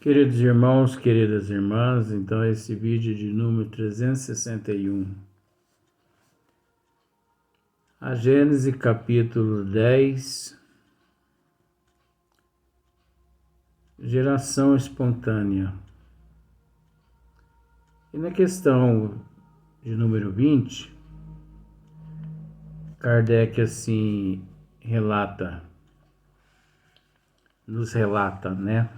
Queridos irmãos, queridas irmãs, então esse vídeo de número 361. A Gênese capítulo 10, geração espontânea. E na questão de número 20, Kardec assim nos relata, né?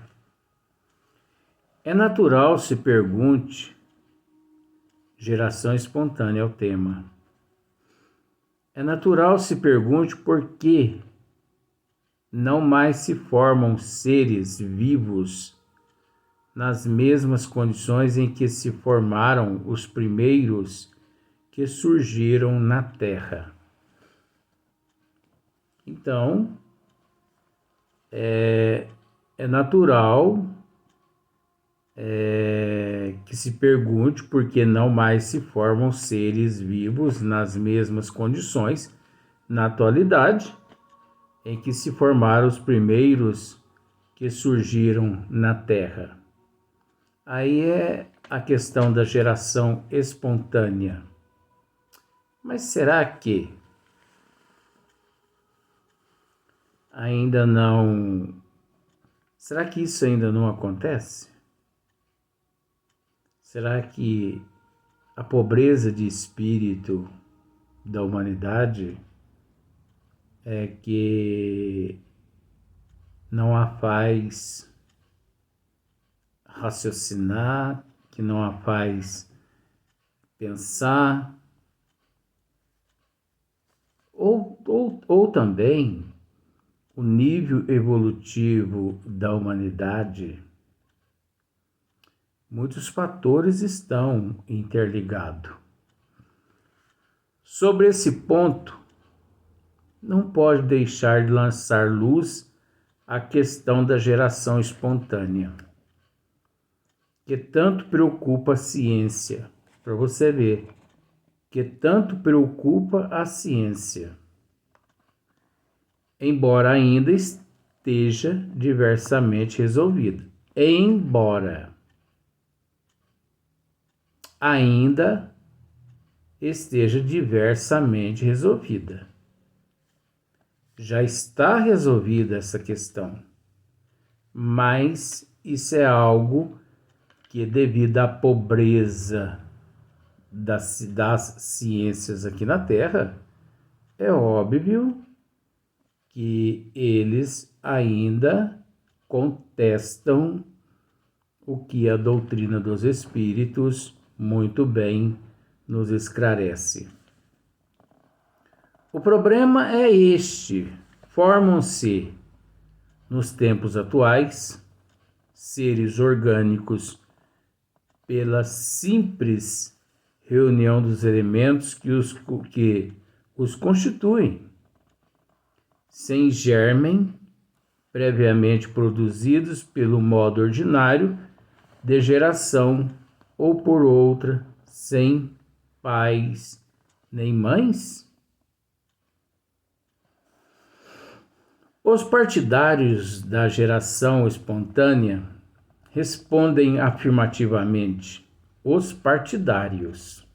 É natural se pergunte, geração espontânea é o tema. É natural se pergunte por que não mais se formam seres vivos nas mesmas condições em que se formaram os primeiros que surgiram na Terra. Então, é natural que se pergunte por que não mais se formam seres vivos nas mesmas condições na atualidade em que se formaram os primeiros que surgiram na Terra. Aí é a questão da geração espontânea. Mas será que será que isso ainda não acontece? Será que a pobreza de espírito da humanidade é que não a faz raciocinar, que não a faz pensar? Ou também o nível evolutivo da humanidade, muitos fatores estão interligados. Sobre esse ponto, não pode deixar de lançar luz à questão da geração espontânea, que tanto preocupa a ciência, para você ver, que tanto preocupa a ciência, embora ainda esteja diversamente resolvida. Embora ainda esteja diversamente resolvida. Já está resolvida essa questão, mas isso é algo que, devido à pobreza das ciências aqui na Terra, é óbvio que eles ainda contestam o que a doutrina dos espíritos muito bem nos esclarece. O problema é este: formam-se, nos tempos atuais, seres orgânicos pela simples reunião dos elementos que os constituem, sem germen, previamente produzidos pelo modo ordinário de geração, ou por outra, sem pais nem mães? Os partidários da geração espontânea respondem afirmativamente. Os partidários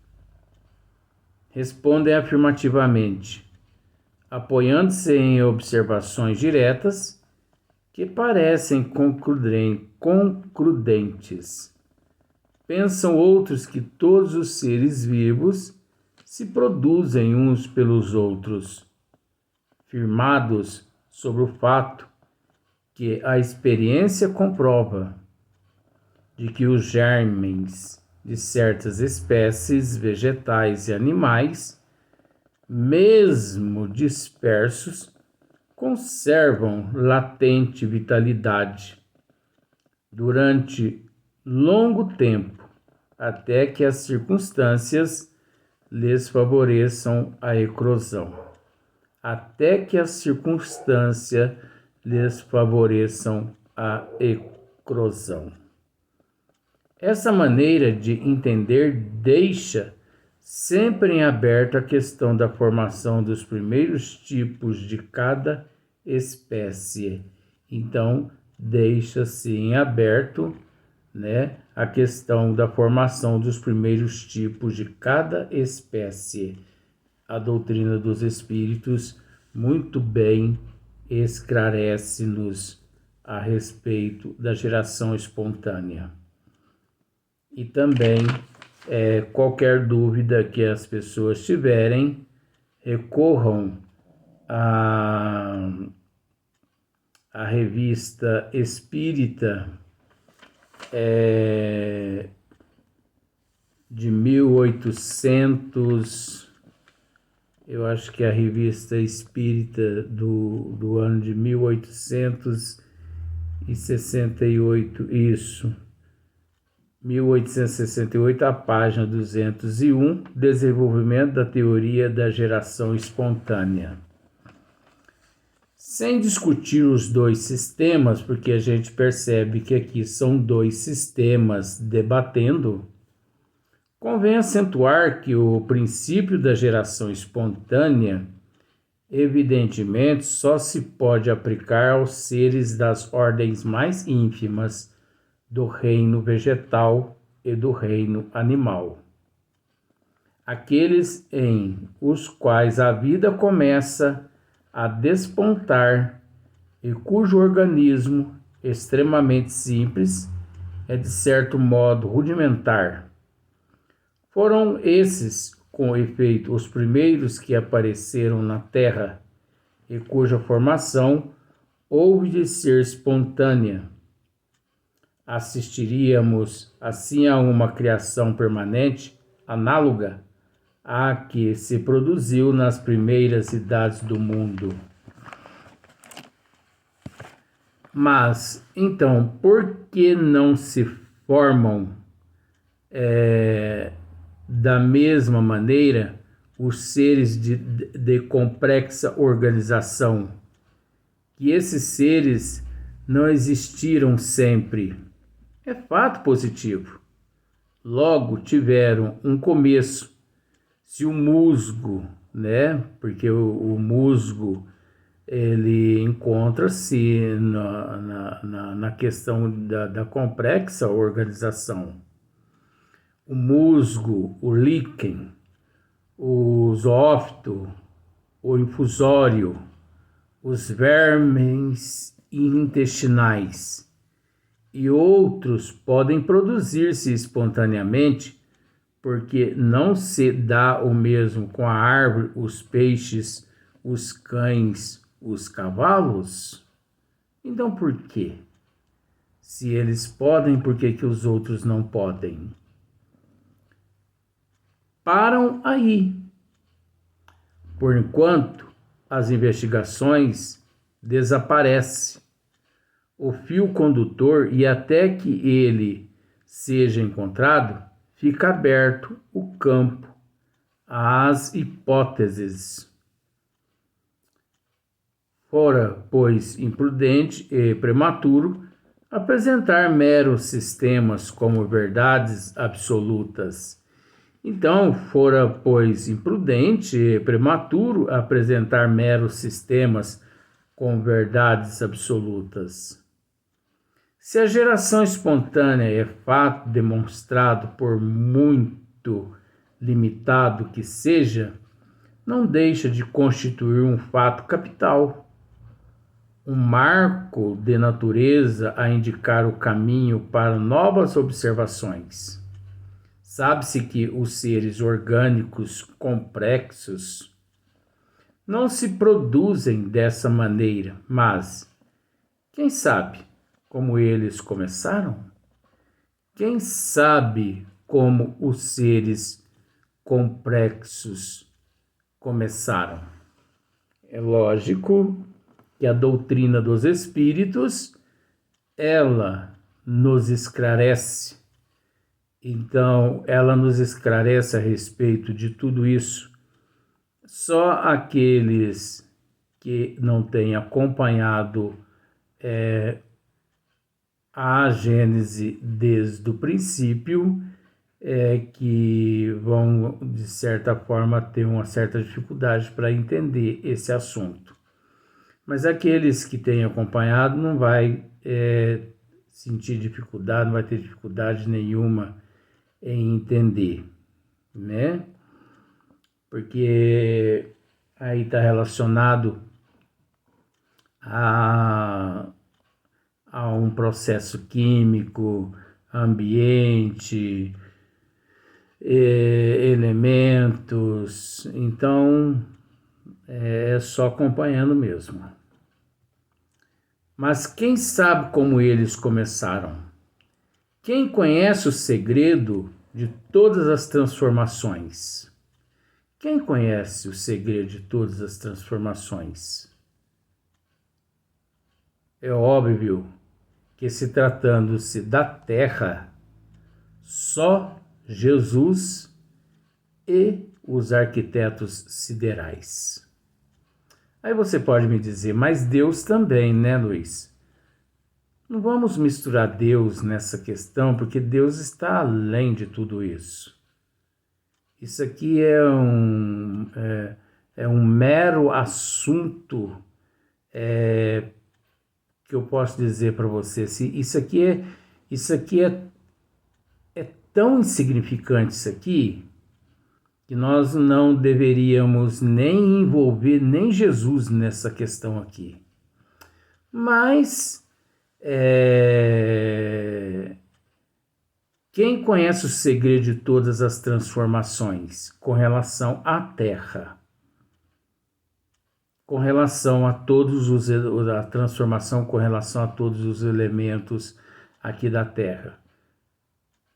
respondem afirmativamente, apoiando-se em observações diretas que parecem concludentes. Pensam outros que todos os seres vivos se produzem uns pelos outros, firmados sobre o fato que a experiência comprova de que os germens de certas espécies vegetais e animais, mesmo dispersos, conservam latente vitalidade durante longo tempo, até que as circunstâncias lhes favoreçam a eclosão. Até que as circunstâncias lhes favoreçam a eclosão. Essa maneira de entender deixa sempre em aberto a questão da formação dos primeiros tipos de cada espécie. Então, deixa-se em aberto, né, a questão da formação dos primeiros tipos de cada espécie. A doutrina dos espíritos muito bem esclarece-nos a respeito da geração espontânea. E também, qualquer dúvida que as pessoas tiverem, recorram à Revista Espírita de 1800, eu acho que é a Revista Espírita do ano de 1868, isso, 1868, a página 201, Desenvolvimento da Teoria da Geração Espontânea. Sem discutir os dois sistemas, porque a gente percebe que aqui são dois sistemas debatendo, convém acentuar que o princípio da geração espontânea, evidentemente, só se pode aplicar aos seres das ordens mais ínfimas do reino vegetal e do reino animal. Aqueles em os quais a vida começa a despontar e cujo organismo, extremamente simples, é de certo modo rudimentar. Foram esses, com efeito, os primeiros que apareceram na Terra e cuja formação houve de ser espontânea. Assistiríamos, assim, a uma criação permanente, análoga à que se produziu nas primeiras idades do mundo. Mas, então, por que não se formam da mesma maneira os seres de complexa organização? Que esses seres não existiram sempre. É fato positivo. Logo tiveram um começo. Se o musgo, né? Porque o musgo ele encontra-se na questão da complexa organização. O musgo, o líquen, o zoófito, o infusório, os vermes intestinais e outros podem produzir-se espontaneamente, porque não se dá o mesmo com a árvore, os peixes, os cães, os cavalos? Então por quê? Se eles podem, por que os outros não podem? Param aí. Por enquanto, as investigações desaparecem. O fio condutor, e até que ele seja encontrado, fica aberto o campo às hipóteses. Fora, pois, imprudente e prematuro apresentar meros sistemas como verdades absolutas. Então, fora, pois, imprudente e prematuro apresentar meros sistemas como verdades absolutas. Se a geração espontânea é fato demonstrado por muito limitado que seja, não deixa de constituir um fato capital, um marco de natureza a indicar o caminho para novas observações. Sabe-se que os seres orgânicos complexos não se produzem dessa maneira, mas, quem sabe, como eles começaram? Quem sabe como os seres complexos começaram? É lógico que a doutrina dos espíritos, ela nos esclarece. Então, ela nos esclarece a respeito de tudo isso. Só aqueles que não têm acompanhado a Gênese desde o princípio, que vão, de certa forma, ter uma certa dificuldade para entender esse assunto. Mas aqueles que têm acompanhado não vai sentir dificuldade, não vai ter dificuldade nenhuma em entender, né? Porque aí está relacionado a um processo químico, ambiente, elementos. Então, é só acompanhando mesmo. Mas quem sabe como eles começaram? Quem conhece o segredo de todas as transformações? Quem conhece o segredo de todas as transformações? É óbvio que, se tratando-se da Terra, só Jesus e os arquitetos siderais. Aí você pode me dizer, mas Deus também, né, Luiz? Não vamos misturar Deus nessa questão, porque Deus está além de tudo isso. Isso aqui é um mero assunto que eu posso dizer para você. Isso aqui é tão insignificante, isso aqui, que nós não deveríamos nem envolver nem Jesus nessa questão aqui. Mas quem conhece o segredo de todas as transformações com relação à Terra, com relação a a transformação com relação a todos os elementos aqui da Terra?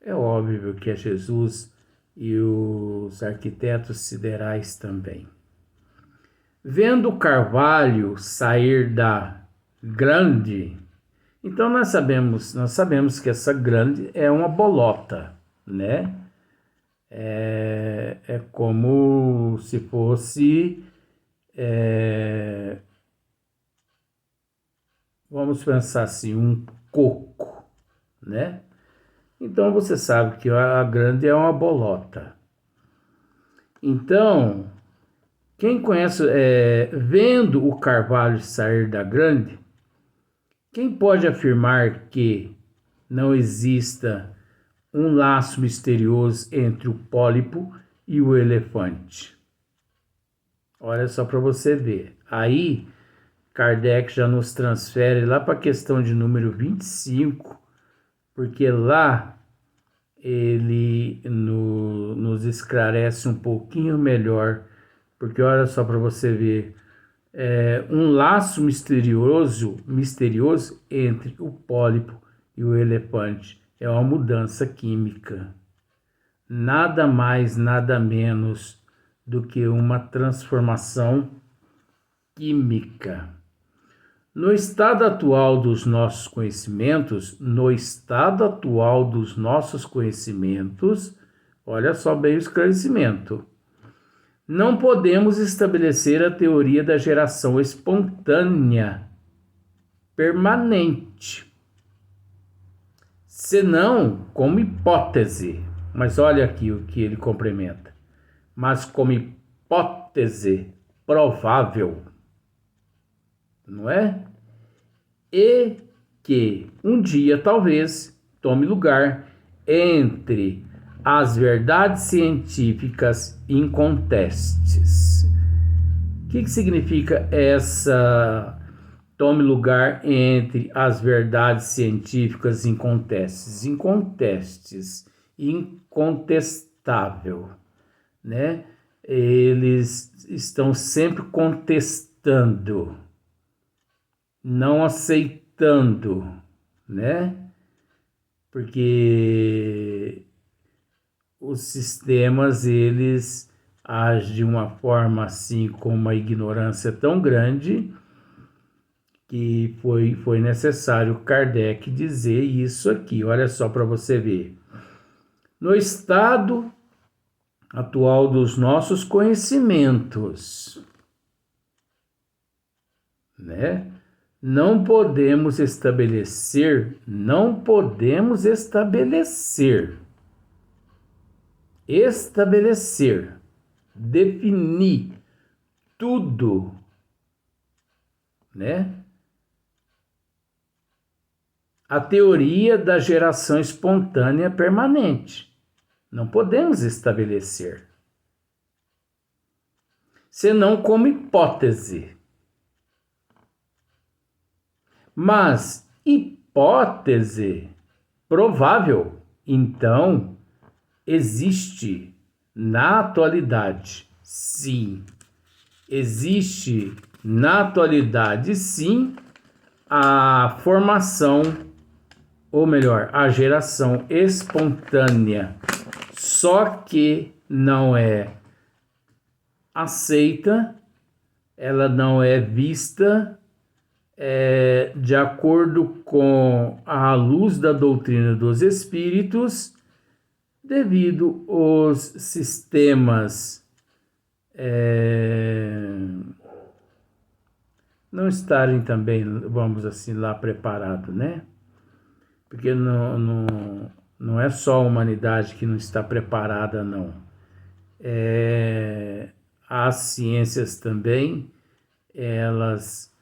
É óbvio que é Jesus e os arquitetos siderais também. Vendo o carvalho sair da grande, então nós sabemos que essa grande é uma bolota, né? É como se fosse, vamos pensar assim, um coco, né? Então você sabe que a grande é uma bolota. Então, quem conhece, vendo o carvalho sair da grande, quem pode afirmar que não exista um laço misterioso entre o pólipo e o elefante? Olha só para você ver. Aí, Kardec já nos transfere lá para a questão de número 25, porque lá ele nos esclarece um pouquinho melhor, porque olha só para você ver, um laço misterioso entre o pólipo e o elefante. É uma mudança química. Nada mais, nada menos do que uma transformação química. No estado atual dos nossos conhecimentos, olha só bem o esclarecimento. Não podemos estabelecer a teoria da geração espontânea permanente, senão como hipótese. Mas olha aqui o que ele complementa. Mas como hipótese provável, não é? E que um dia talvez tome lugar entre as verdades científicas incontestes. O que significa essa tome lugar entre as verdades científicas incontestes? Incontestável, né? Eles estão sempre contestando, não aceitando, né? Porque os sistemas, eles agem de uma forma assim, com uma ignorância tão grande, que foi necessário Kardec dizer isso aqui. Olha só para você ver. No estado atual dos nossos conhecimentos, né? Não podemos estabelecer, definir tudo, né? a teoria da geração espontânea permanente. Não podemos estabelecer, senão como hipótese. Mas hipótese provável, então, existe na atualidade, sim. Existe na atualidade, sim, a formação, ou melhor, a geração espontânea, só que não é aceita, ela não é vista de acordo com a luz da doutrina dos espíritos, devido aos sistemas não estarem também, vamos assim, lá preparados, né? Porque não é só a humanidade que não está preparada, não. As ciências também, elas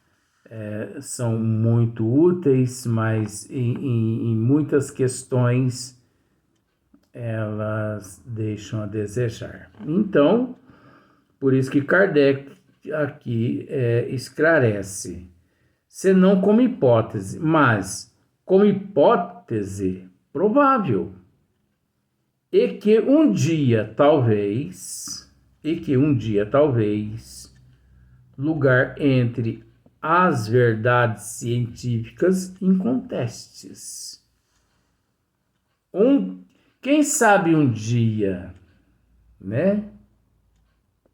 são muito úteis, mas em muitas questões elas deixam a desejar. Então, por isso que Kardec aqui esclarece, senão como hipótese, mas como hipótese provável, e que um dia talvez, lugar entre as verdades científicas incontestes. Quem sabe um dia, né?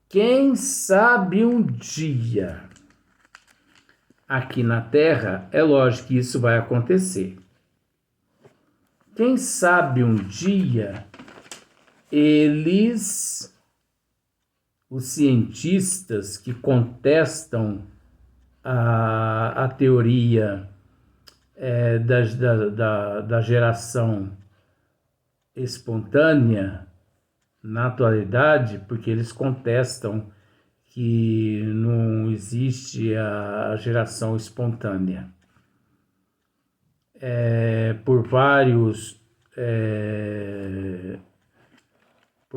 Quem sabe um dia, aqui na Terra, é lógico que isso vai acontecer. Quem sabe um dia, os cientistas que contestam a teoria da geração espontânea na atualidade, porque eles contestam que não existe a geração espontânea. Por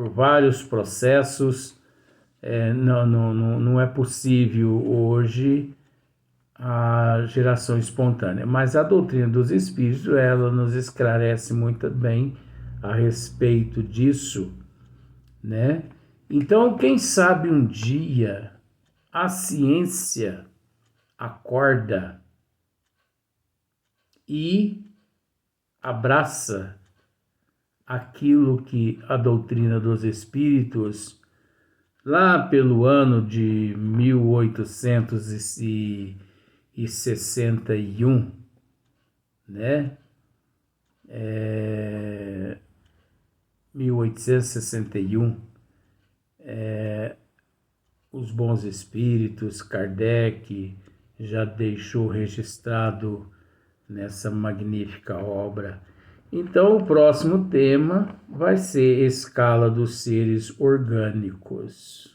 vários processos, não é possível hoje a geração espontânea. Mas a doutrina dos espíritos, ela nos esclarece muito bem a respeito disso, né? Então, quem sabe um dia a ciência acorda e abraça aquilo que a doutrina dos espíritos, lá pelo ano de 1861, né? 1861, os bons espíritos, Kardec já deixou registrado nessa magnífica obra. Então, o próximo tema vai ser escala dos seres orgânicos.